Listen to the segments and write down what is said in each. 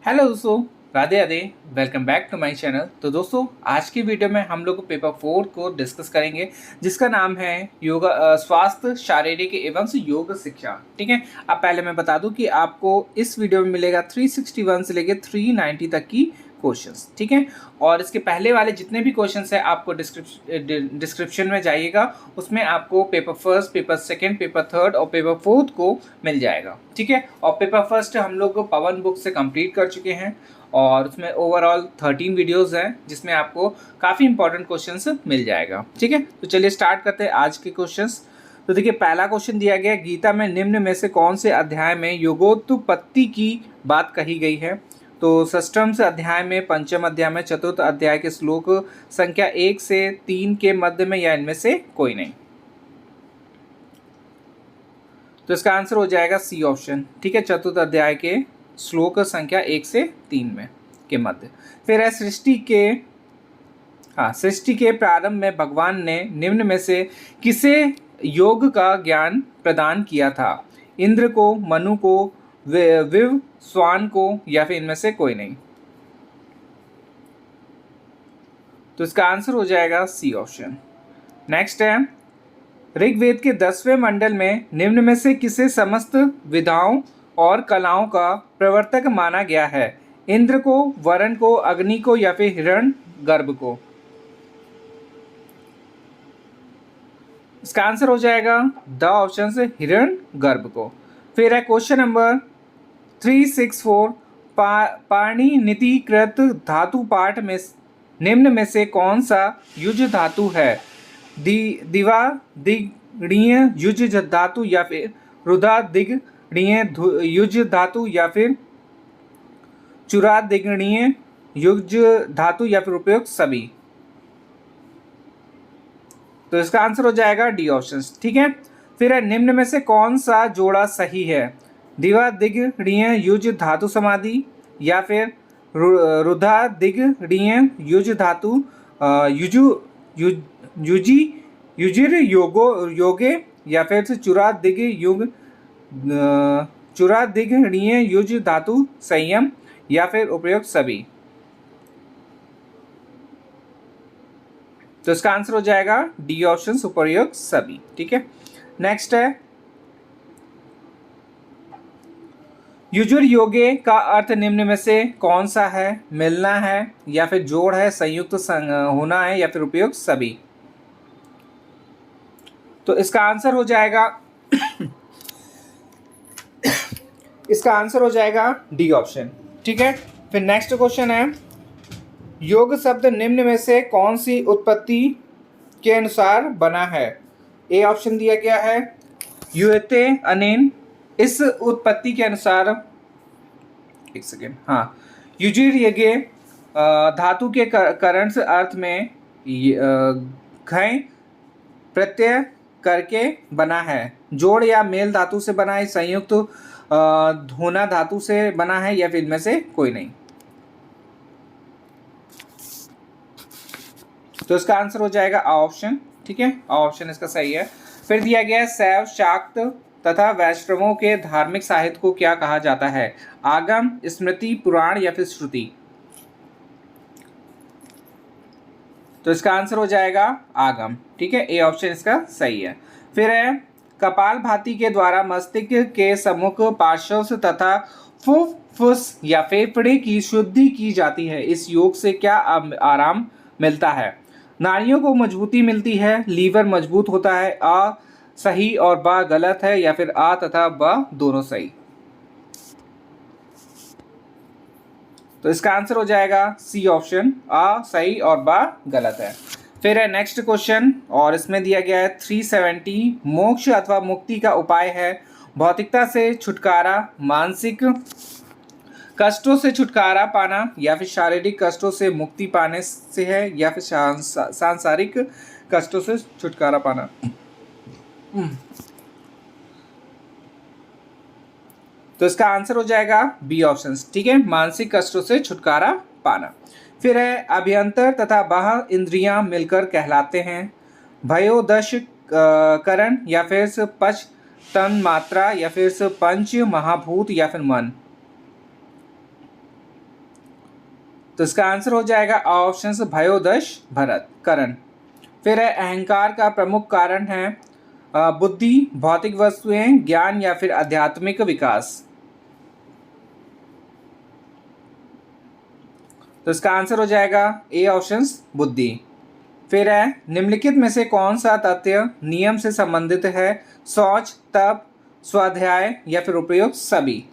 Hello दोस्तों, Radhe Radhe. Welcome back to my channel. तो दोस्तों, आज की वीडियो में हम लोग पेपर 4 को डिस्कस करेंगे, जिसका नाम है योगा स्वास्थ्य शारीरिक एवं योग शिक्षा। ठीक है। अब पहले मैं बता दूं कि आपको इस वीडियो में मिलेगा 361 से लेकर 390 तक की क्वेश्चंस। ठीक है। और इसके पहले वाले जितने भी क्वेश्चंस हैं आपको डिस्क्रिप्शन में जाइएगा, उसमें आपको paper first, paper second, paper third और पेपर फोर्थ को मिल जाएगा। ठीक है। और पेपर फर्स्ट हम लोग पवन बुक से कंप्लीट कर चुके हैं और उसमें ओवरऑल 13 वीडियोस हैं, जिसमें आपको काफ़ी इंपॉर्टेंट क्वेश्चंस मिल जाएगा। ठीक है। तो चलिए स्टार्ट करते हैं आज के क्वेश्चंस। तो देखिए, पहला क्वेश्चन दिया गया, गीता में निम्न में से कौन से अध्याय में योगोत्पत्ति की बात कही गई है? तो षष्ठम से अध्याय में, पंचम अध्याय में, चतुर्थ अध्याय के श्लोक संख्या 1 से 3 के मध्य में, या इनमें से कोई नहीं। तो इसका आंसर हो जाएगा सी ऑप्शन। ठीक है, चतुर्थ अध्याय के श्लोक संख्या 1 से 3 में के मध्य। फिर है सृष्टि के प्रारंभ में भगवान ने निम्न में से किसे योग का ज्ञान प्रदान किया था? इंद्र को, मनु को, विव स्वान को, या फिर इनमें से कोई नहीं। तो इसका आंसर हो जाएगा सी ऑप्शन। नेक्स्ट है, ऋग्वेद के 10वें मंडल में निम्न में से किसे समस्त विधाओं और कलाओं का प्रवर्तक माना गया है? इंद्र को, वरुण को, अग्नि को, या फिर हिरण्यगर्भ को? इसका आंसर हो जाएगा द ऑप्शन से हिरण्यगर्भ को। फिर है क्वेश्चन नंबर 364, पाणिनिकृत धातु पाठ में निम्न में से कौन सा युज धातु है? दिवा दिगणीय युज धातु, या फिर रुधा दिगणीय युज धातु, या फिर चुरा दिगणीय युज धातु, या फिर उपयुक्त सभी? तो इसका आंसर हो जाएगा डी ऑप्शन। ठीक है। फिर है, निम्न में से कौन सा जोड़ा सही है? दिवा दिगणीय युज धातु समाधि, या फिर रुधा दिगणीय युज धातु युजु युजी युजिर योगे, या फिर से चुरा दिगणीय युज धातु संयम, या फिर उपयुक्त सभी? तो इसका आंसर हो जाएगा डी ऑप्शन, उपयुक्त सभी। ठीक है। नेक्स्ट है, युजुर योगे का अर्थ निम्न में से कौन सा है? मिलना है, या फिर जोड़ है, संयुक्त होना है, या फिर उपयुक्त सभी? तो इसका आंसर हो जाएगा इसका आंसर हो जाएगा डी ऑप्शन। ठीक है। फिर नेक्स्ट क्वेश्चन है, योग शब्द निम्न में से कौन सी उत्पत्ति के अनुसार बना है? ए ऑप्शन दिया गया है युते अनेन। इस उत्पत्ति के अनुसार, एक सेकेंड, युजिर यज्ञ धातु के करण से अर्थ में घय प्रत्यय करके बना है। जोड़ या मेल धातु से बना है, संयुक्त धोना धातु से बना है, या फिर इनमें से कोई नहीं। तो इसका आंसर हो जाएगा ऑप्शन। ठीक है, ऑप्शन इसका सही है। फिर दिया गया है, शैव, शाक्त तथा वैष्णवों के धार्मिक साहित्य को क्या कहा जाता है? आगम, स्मृति, पुराण, या फिर श्रुति? तो इसका आंसर हो जाएगा आगम। ठीक है, ए ऑप्शन इसका सही है। फिर है, कपालभाति के द्वारा मस्तिष्क के सम्मुख पार्श्व तथा फुफ्फुस या फेफड़े की शुद्धि की जाती है। इस योग से क्या आराम मिलता है? नाड़ियों को मजबूती मिलती है, लीवर मजबूत होता है, आ सही और बा गलत है, या फिर आ तथा बा दोनों सही? तो इसका आंसर हो जाएगा सी ऑप्शन, आ सही और बा गलत है। फिर है नेक्स्ट क्वेश्चन, और इसमें दिया गया है 370, मोक्ष अथवा मुक्ति का उपाय है? भौतिकता से छुटकारा, मानसिक कष्टों से छुटकारा पाना, या फिर शारीरिक कष्टों से मुक्ति पाने से है, या फिर सांसारिक कष्टों से छुटकारा पाना? तो इसका आंसर हो जाएगा बी ऑप्शन। ठीक है, मानसिक कष्टों से छुटकारा पाना। फिर है, अभ्यंतर तथा बाह्य इंद्रियां मिलकर कहलाते हैं भयोदश करण, या फिर से पच तन मात्रा, या फिर से पंच महाभूत, या फिर मन? तो इसका आंसर हो जाएगा ऑप्शन भयोदश भरत करण। फिर है अहंकार का प्रमुख कारण है बुद्धि, भौतिक वस्तुएं, ज्ञान या फिर आध्यात्मिक विकास। तो इसका आंसर हो जाएगा ए ऑप्शन बुद्धि। फिर है निम्नलिखित में से कौन सा तथ्य नियम से संबंधित है? शौच, तप, स्वाध्याय या फिर उपयोग सभी।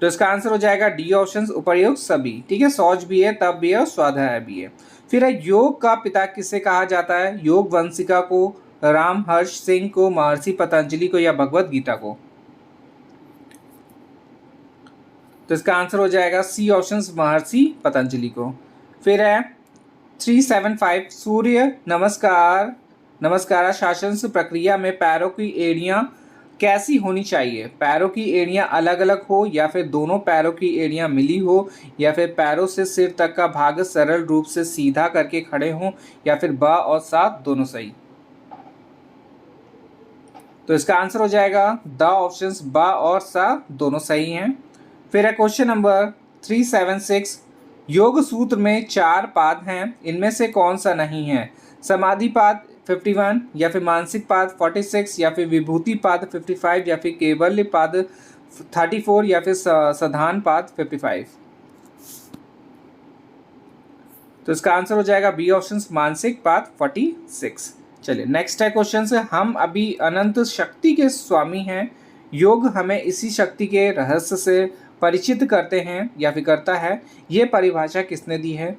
तो इसका आंसर हो जाएगा डी ऑप्शन उपयोग सभी। ठीक है, शौच भी है, तप भी है और स्वाध्याय भी है। फिर है योग का पिता किसे कहा जाता है? योग वंशिका को, रामहर्ष सिंह को, महर्षि पतंजलि को या भगवत गीता को। तो इसका आंसर हो जाएगा सी ऑप्शन महर्षि पतंजलि को। फिर है 375 सूर्य नमस्काराशासन प्रक्रिया में पैरों की एड़ियां कैसी होनी चाहिए? पैरों की एड़ियां अलग अलग हो या फिर दोनों पैरों की एड़ियां मिली हो या फिर पैरों से सिर तक का भाग सरल रूप से सीधा करके खड़े हों या फिर ब और सा दोनों सही। तो इसका आंसर हो जाएगा द ऑप्शंस ब और सा दोनों सही हैं। फिर है क्वेश्चन नंबर 376 योग सूत्र में 4 पाद हैं, इनमें से कौन सा नहीं है? समाधि पाद 51 या फिर मानसिक पाद 46 या फिर विभूति पाद 55 या फिर केवल्य पाद 34 या फिर साधारण पाद 55। तो इसका आंसर हो जाएगा बी ऑप्शन मानसिक पाद 46। चलिए नेक्स्ट है क्वेश्चन से, हम अभी अनंत शक्ति के स्वामी हैं, योग हमें इसी शक्ति के रहस्य से परिचित करते हैं या फिर करता है, ये परिभाषा किसने दी है?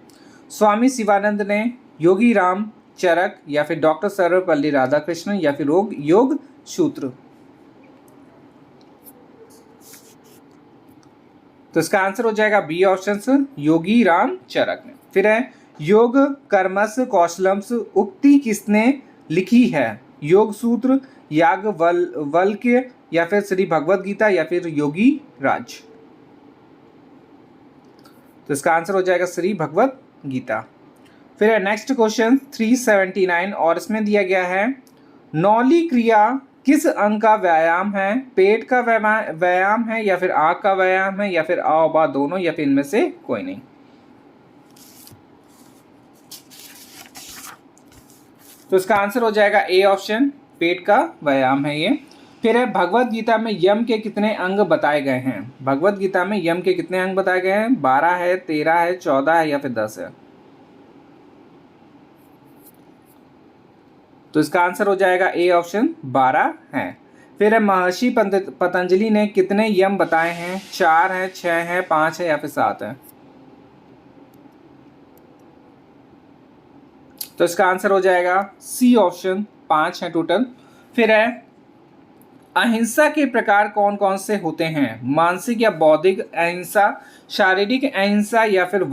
स्वामी शिवानंद ने, योगी राम चरक या फिर डॉक्टर सर्वपल्ली राधाकृष्णन या फिर योग सूत्र। तो इसका आंसर हो जाएगा बी ऑप्शन योगी राम चरक ने। फिर है योग कर्मस कौशलम्स उक्ति किसने लिखी है? योग सूत्र, याज्ञवल्क्य या फिर श्री भगवत गीता या फिर योगी राज। तो इसका आंसर हो जाएगा श्री भगवत गीता। फिर है नेक्स्ट क्वेश्चन 379 और इसमें दिया गया है नौली क्रिया किस अंग का व्यायाम है? पेट का व्यायाम है या फिर आंख का व्यायाम है या फिर आ बा दोनों या फिर इनमें से कोई नहीं। तो इसका आंसर हो जाएगा ए ऑप्शन पेट का व्यायाम है ये। फिर है भगवत गीता में यम के कितने अंग बताए गए हैं? भगवत गीता में यम के कितने अंग बताए गए हैं? 12 है, 13 है, 14 है या फिर 10 है। तो इसका आंसर हो जाएगा ए ऑप्शन 12 है। फिर है महर्षि पतंजलि ने कितने यम बताए हैं? 4 है, 6 है, 5 है या फिर 7 है। तो इसका आंसर हो जाएगा सी ऑप्शन 5 है टोटल। फिर है अहिंसा के प्रकार कौन कौन से होते हैं? मानसिक या बौद्धिक अहिंसा, शारीरिक अहिंसा या फिर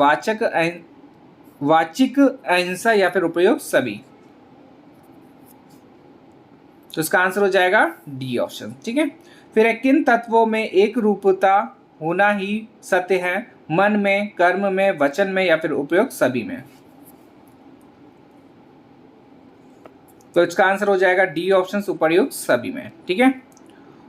वाचिक अहिंसा या फिर उपयोग सभी। तो इसका आंसर हो जाएगा डी ऑप्शन। ठीक है, फिर है किन तत्वों में एक रूपता होना ही सत्य है? मन में, कर्म में, वचन में या फिर उपयोग सभी में। तो इसका आंसर हो जाएगा डी ऑप्शन उपयोग सभी में। ठीक है,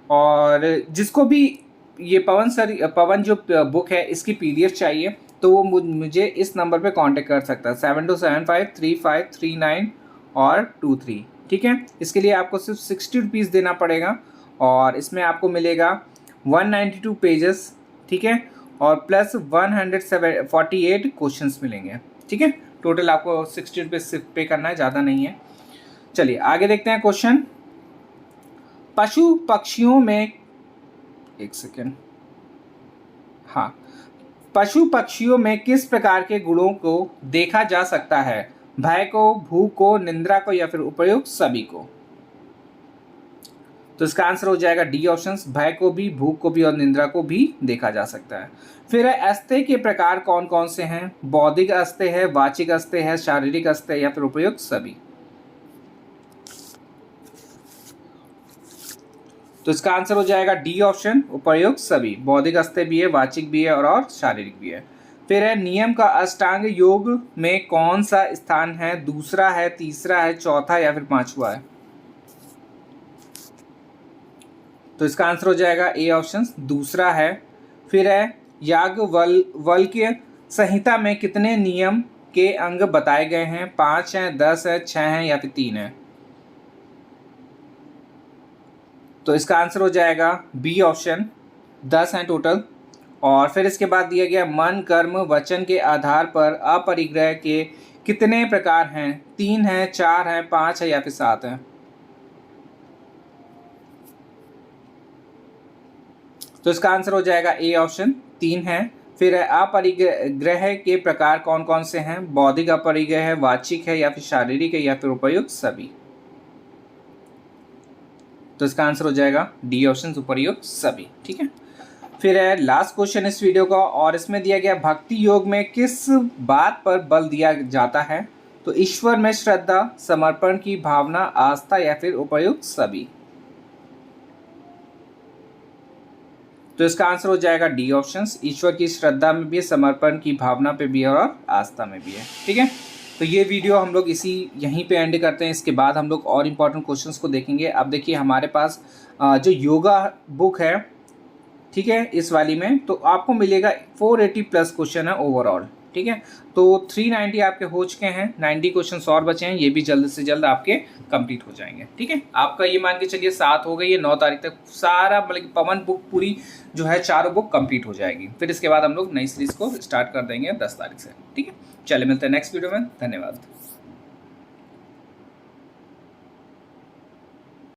और जिसको भी ये पवन जो बुक है इसकी पीडीएफ चाहिए तो वो मुझे इस नंबर पे कांटेक्ट कर सकता है 72753539 और 23। ठीक है, इसके लिए आपको सिर्फ 60 रुपीज़ देना पड़ेगा और इसमें आपको मिलेगा 192 पेजेस। ठीक है, और प्लस 148 क्वेश्चंस मिलेंगे। ठीक है, टोटल आपको 60 रुपीज़ सिर्फ पे करना है, ज़्यादा नहीं है। चलिए आगे देखते हैं क्वेश्चन। पशु पक्षियों में एक सेकेंड, हाँ, पशु पक्षियों में किस प्रकार के गुणों को देखा जा सकता है? भय को, भूख को, निंद्रा को या फिर उपयोग सभी को। तो इसका आंसर हो जाएगा डी ऑप्शन, भय को भी, भूख को भी और निंद्रा को भी देखा जा सकता है। फिर अस्त्य के प्रकार कौन कौन से हैं? बौद्धिक अस्त्य है, वाचिक अस्त्य है, शारीरिक अस्त्य या फिर उपयोग सभी। तो इसका आंसर हो जाएगा डी ऑप्शन उपयोग सभी। बौद्धिक अस्त्य भी है, वाचिक भी है और शारीरिक भी है। फिर है नियम का अष्टांग योग में कौन सा स्थान है? दूसरा है, तीसरा है, चौथा या फिर 5वां है। तो इसका आंसर हो जाएगा ए ऑप्शन दूसरा है। फिर है याज्ञवल्क्य संहिता में कितने नियम के अंग बताए गए हैं? 5 हैं, 10 है, 6 हैं या फिर 3 है? तो इसका आंसर हो जाएगा बी ऑप्शन, 10 हैं टोटल। और फिर इसके बाद दिया गया मन कर्म वचन के आधार पर अपरिग्रह के कितने प्रकार हैं? 3 हैं, 4 हैं, 5 है या फिर 7 है? तो इसका आंसर हो जाएगा ए ऑप्शन, 3 है। फिर अपरिग्रह के प्रकार कौन कौन से हैं? बौद्धिक अपरिग्रह है, वाचिक है या फिर शारीरिक है या फिर उपर्युक्त सभी? तो इसका आंसर हो जाएगा डी ऑप्शन, उपर्युक्त सभी। ठीक है। फिर है लास्ट क्वेश्चन इस वीडियो का, और इसमें दिया गया भक्ति योग में किस बात पर बल दिया जाता है? तो ईश्वर में श्रद्धा, समर्पण की भावना, आस्था या फिर उपर्युक्त सभी? तो इसका आंसर हो जाएगा डी ऑप्शन, ईश्वर की श्रद्धा में भी है, समर्पण की भावना पे भी है और आस्था में भी है। ठीक है। तो ये वीडियो हम लोग यहीं पे एंड करते हैं। इसके बाद हम लोग और इम्पोर्टेंट क्वेश्चंस को देखेंगे। अब देखिए हमारे पास जो योगा बुक है, ठीक है, इस वाली में तो आपको मिलेगा 480 प्लस क्वेश्चन है ओवरऑल। ठीक है। तो 390 आपके हो चुके हैं, 90 क्वेश्चन और बचे हैं, ये भी जल्द से जल्द आपके कंप्लीट हो जाएंगे। ठीक है। आपका ये मान के चलिए 7 हो गई है, 9 तारीख तक सारा मतलब पवन बुक पूरी जो है 4 बुक कंप्लीट हो जाएगी। फिर इसके बाद हम लोग नई सीरीज को स्टार्ट कर देंगे 10 तारीख से। ठीक है। चलिए मिलते हैं नेक्स्ट वीडियो में। धन्यवाद।